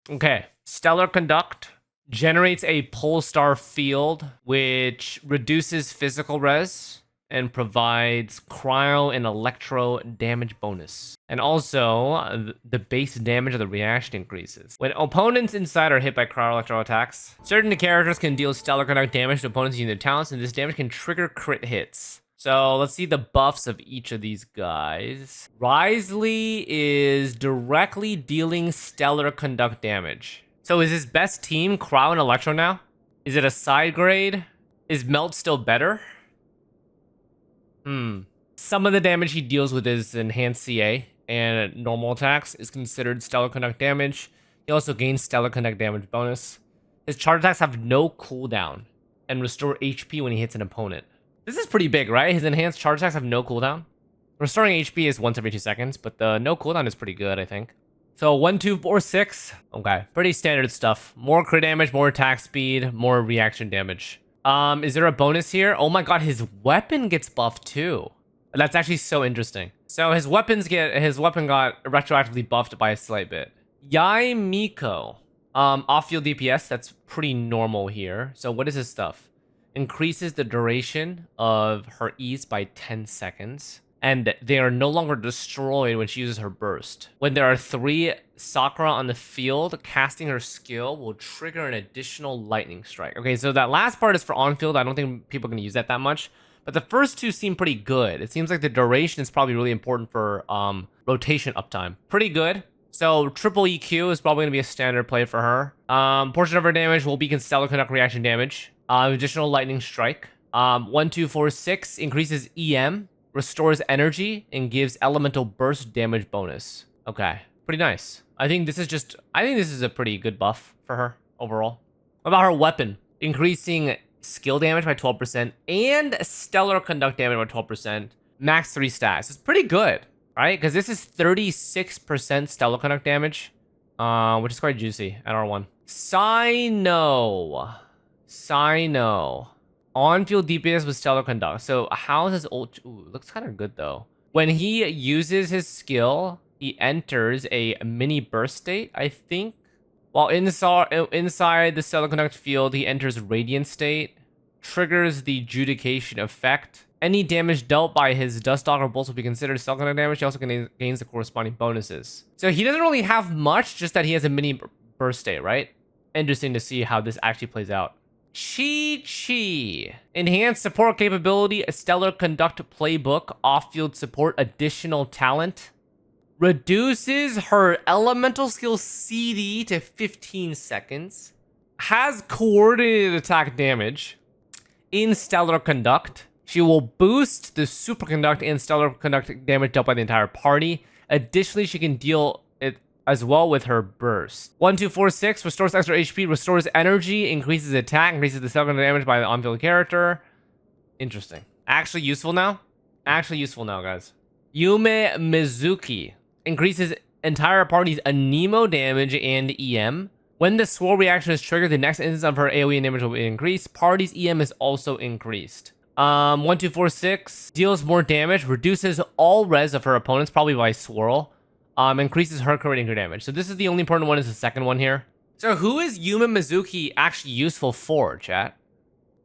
Okay. Stellar Conduct generates a pole star field, which reduces physical res and provides cryo and electro damage bonus. And also, the base damage of the reaction increases. When opponents inside are hit by cryo electro attacks, certain characters can deal stellar conduct damage to opponents using their talents, and this damage can trigger crit hits. So let's see the buffs of each of these guys. Xlice is directly dealing stellar conduct damage. So is his best team cryo and electro now? Is it a side grade? Is melt still better? Some of the damage he deals with his enhanced CA and normal attacks is considered stellar conduct damage. He also gains stellar conduct damage bonus. His charge attacks have no cooldown and restore HP when he hits an opponent. This is pretty big, right? His enhanced charge attacks have no cooldown. Restoring HP is once every 2 seconds, but the no cooldown is pretty good, I think. So 1, 2, 4, 6. Okay, pretty standard stuff. More crit damage, more attack speed, more reaction damage. Is there a bonus here? Oh my god, his weapon gets buffed too. That's actually so interesting. So his weapon got retroactively buffed by a slight bit. Yai Miko. Off-field DPS, that's pretty normal here. So what is his stuff? Increases the duration of her E's by 10 seconds. And they are no longer destroyed when she uses her burst. When there are 3 Sakura on the field, casting her skill will trigger an additional lightning strike. Okay, so that last part is for on-field. I don't think people can use that much. But the first 2 seem pretty good. It seems like the duration is probably really important for rotation uptime. Pretty good. So triple EQ is probably going to be a standard play for her. Portion of her damage will be stellar conduct reaction damage. Additional lightning strike. 1, 2, 4, 6 increases EM. Restores energy and gives elemental burst damage bonus. Okay, pretty nice. I think this is a pretty good buff for her overall. What about her weapon? Increasing skill damage by 12% and stellar conduct damage by 12%. Max 3 stacks. It's pretty good, right? Because this is 36% stellar conduct damage, which is quite juicy at R1. Sino. On-field DPS with stellar conduct. So how is his ult? Ooh, looks kind of good though. When he uses his skill, he enters a mini burst state, I think. While inside the stellar conduct field, he enters radiant state, triggers the judication effect. Any damage dealt by his dust dog or bolts will be considered stellar conduct damage. He also gains the corresponding bonuses. So he doesn't really have much, just that he has a mini burst state, right? Interesting to see how this actually plays out. Chi. Enhanced support capability, a stellar conduct playbook, off-field support, additional talent. Reduces her elemental skill CD to 15 seconds. Has coordinated attack damage in stellar conduct. She will boost the superconduct and stellar conduct damage dealt by the entire party. Additionally, she can deal it as well with her burst. 1, 2, 4, 6 restores extra HP, restores energy, increases attack, increases the stellar damage by the on-field character. Interesting. Actually useful now, guys. Yume Mizuki increases entire party's Anemo damage and EM. When the swirl reaction is triggered, the next instance of her AoE damage will be increased. Party's EM is also increased. 1, 2, 4, 6 deals more damage, reduces all res of her opponents, probably by swirl. Increases her crit damage. So this is the only important one, is the second one here. So who is Yuma Mizuki actually useful for, chat?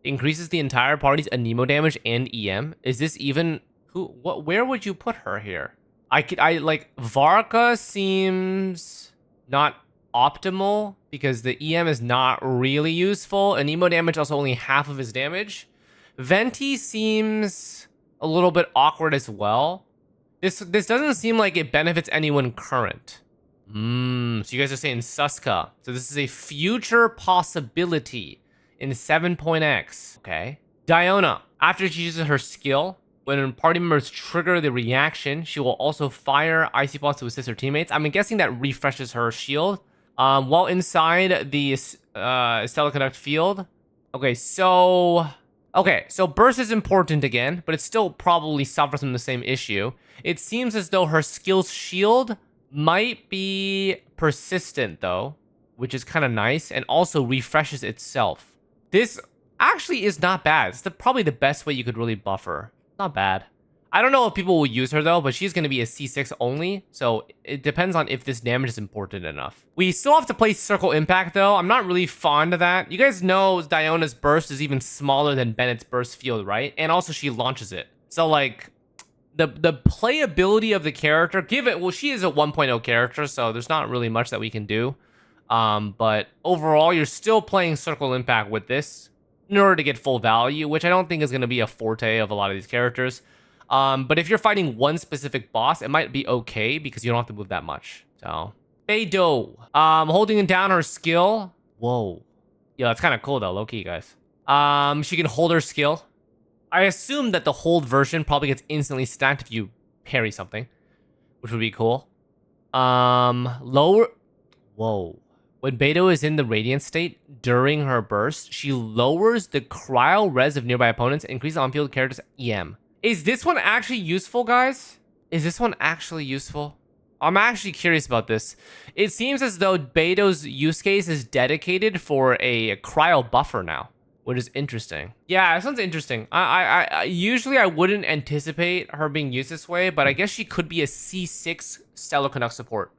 Increases the entire party's Anemo damage and EM. Is this even where would you put her here? I like Varka seems not optimal because the EM is not really useful. Anemo damage also only half of his damage. Venti seems a little bit awkward as well. This doesn't seem like it benefits anyone current. So you guys are saying Suska. So this is a future possibility in 7.x. Okay. Diona. After she uses her skill, when party members trigger the reaction, she will also fire Icy Pulse to assist her teammates. I'm guessing that refreshes her shield. While inside the Stellar Conduct field. Okay, so burst is important again, but it still probably suffers from the same issue. It seems as though her skill's shield might be persistent though, which is kind of nice, and also refreshes itself. This actually is not bad. It's probably the best way you could really buff her. Not bad. I don't know if people will use her though, but she's going to be a C6 only, so it depends on if this damage is important enough. We still have to play Circle Impact though. I'm not really fond of that. You guys know Diona's burst is even smaller than Bennett's burst field, right? And also she launches it. So like the playability of the character, well, she is a 1.0 character, so there's not really much that we can do. But overall, you're still playing Circle Impact with this in order to get full value, which I don't think is going to be a forte of a lot of these characters. But if you're fighting one specific boss, it might be okay because you don't have to move that much. So, Beidou, holding down her skill. Whoa. Yeah, that's kind of cool though, low-key, guys. She can hold her skill. I assume that the hold version probably gets instantly stacked if you parry something, which would be cool. Lower. Whoa. When Beidou is in the Radiant state during her burst, she lowers the cryo res of nearby opponents and increases on-field characters' EM. Is this one actually useful, guys? Is this one actually useful? I'm actually curious about this. It seems as though Beidou's use case is dedicated for a cryo buffer now, which is interesting. Yeah, this one's interesting. I usually I wouldn't anticipate her being used this way, but I guess she could be a C6 Stellar Conduct support.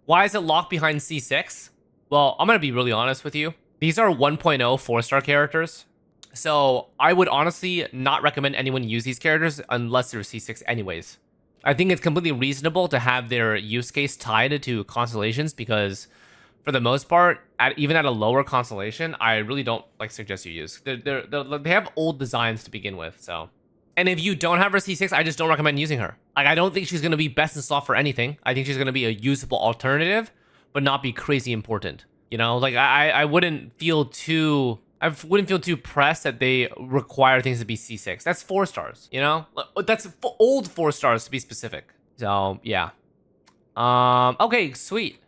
Why is it locked behind C6? Well, I'm gonna be really honest with you. These are 1.0 4-star characters. So I would honestly not recommend anyone use these characters unless they're C6 anyways. I think it's completely reasonable to have their use case tied to constellations because for the most part, even at a lower constellation, I really don't suggest you use. They have old designs to begin with, so. And if you don't have her C6, I just don't recommend using her. I don't think she's going to be best in slot for anything. I think she's going to be a usable alternative, but not be crazy important. You know, I wouldn't feel too pressed that they require things to be C6. That's 4 stars, you know? That's old 4 stars to be specific. So, yeah. Okay, sweet.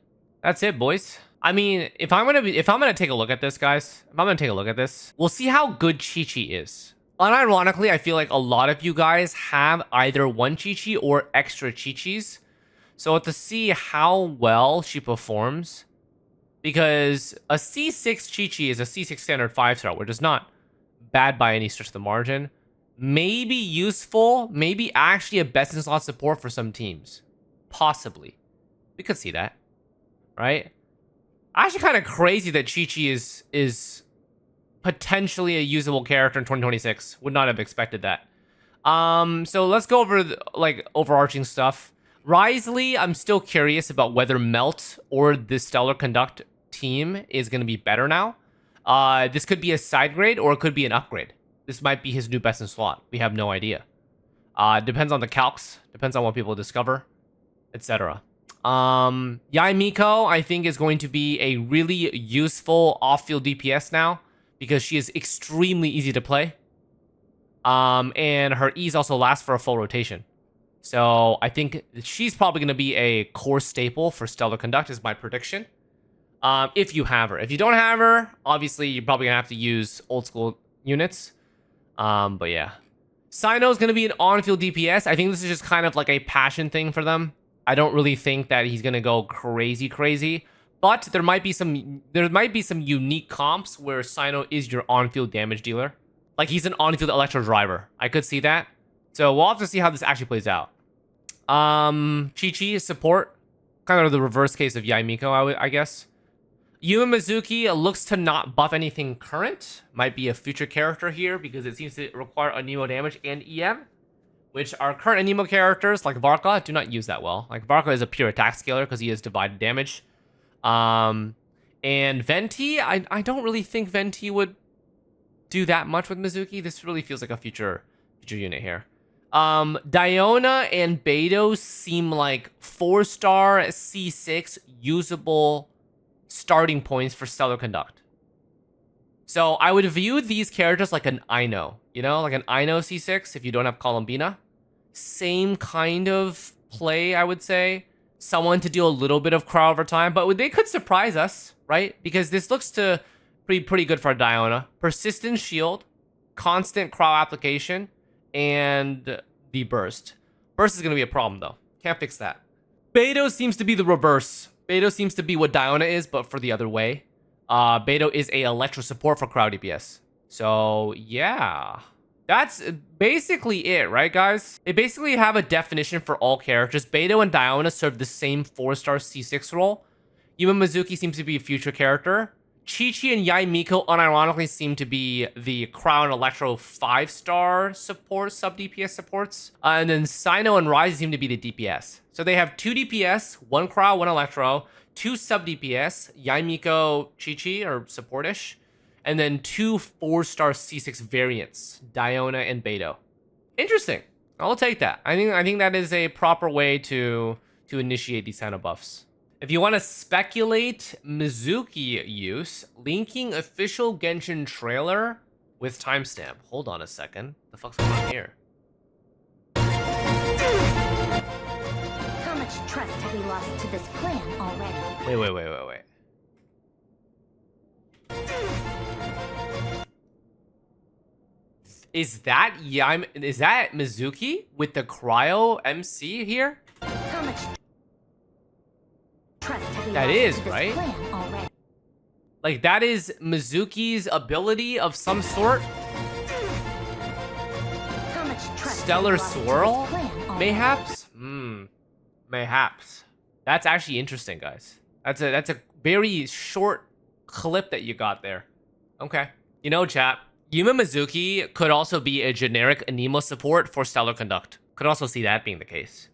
That's it, boys. I mean, if I'm gonna take a look at this, guys, we'll see how good Chi-Chi is. Unironically, I feel like a lot of you guys have either one Chi-Chi or extra Chi-Chis. So to see how well she performs, because a C6 Chi-Chi is a C6 standard 5-star, which is not bad by any stretch of the margin. Maybe useful, maybe actually a best in slot support for some teams. Possibly. We could see that, right? Actually kind of crazy that Chi-Chi is potentially a usable character in 2026. Would not have expected that. So let's go over overarching stuff. Wriothesley, I'm still curious about whether Melt or the Stellar Conduct team is going to be better now. This could be a side grade or it could be an upgrade. This might be his new best in slot. We have no idea. Depends on the calcs. Depends on what people discover, etc. Yai Miko, I think, is going to be a really useful off-field DPS now because she is extremely easy to play. And her E's also last for a full rotation. So I think she's probably going to be a core staple for Stellar Conduct is my prediction. If you have her. If you don't have her, obviously you're probably going to have to use old school units. But yeah. Sino's going to be an on-field DPS. I think this is just kind of like a passion thing for them. I don't really think that he's going to go crazy. But there might be some unique comps where Sino is your on-field damage dealer. Like he's an on-field electro driver. I could see that. So we'll have to see how this actually plays out. Chi-Chi is support. Kind of the reverse case of Yai Miko, I guess. Yuma Mizuki looks to not buff anything current. Might be a future character here because it seems to require Anemo damage and EM. Which our current Anemo characters, like Varka, do not use that well. Like Varka is a pure attack scaler because he has divided damage. And Venti, I don't really think Venti would do that much with Mizuki. This really feels like a future unit here. Diona and Beidou seem like 4-star C6 usable starting points for Stellar Conduct. So I would view these characters like an Ino, you know, like an Ino C6 if you don't have Columbina. Same kind of play, I would say. Someone to do a little bit of crowd over time, but they could surprise us, right? Because this looks to be pretty good for Diona. Persistent shield, constant crowd application, and the burst. Burst is going to be a problem, though. Can't fix that. Beidou seems to be the reverse. Beidou seems to be what Diona is, but for the other way. Beidou is a electro support for crowd DPS. So, yeah. That's basically it, right, guys? They basically have a definition for all characters. Beidou and Diona serve the same 4-star C6 role. Yuma Mizuki seems to be a future character. Chi-Chi and Yai Miko unironically seem to be the Crown Electro 5-star support, sub-DPS supports. And then Sino and Rise seem to be the DPS. So they have 2 DPS, 1 Crow, 1 Electro, 2 sub-DPS, Yai Miko, Chi-Chi, or support-ish, and then 2 4-star C6 variants, Diona and Beidou. Interesting. I'll take that. I think that is a proper way to initiate these kind of buffs. If you want to speculate Mizuki use, linking official Genshin trailer with timestamp. Hold on a second. The fuck's going on here? How much trust have we lost to this plan already? Wait. Is that Mizuki with the cryo MC here? How much trust have we That lost is, to this right? plan already? Like, that is Mizuki's ability of some sort? How much trust Stellar have we lost to this Swirl? plan already? Mayhaps? Mayhaps. That's actually interesting, guys. That's a very short clip that you got there. Okay. You know, chat, Yuma Mizuki could also be a generic Anemo support for Stellar Conduct. Could also see that being the case.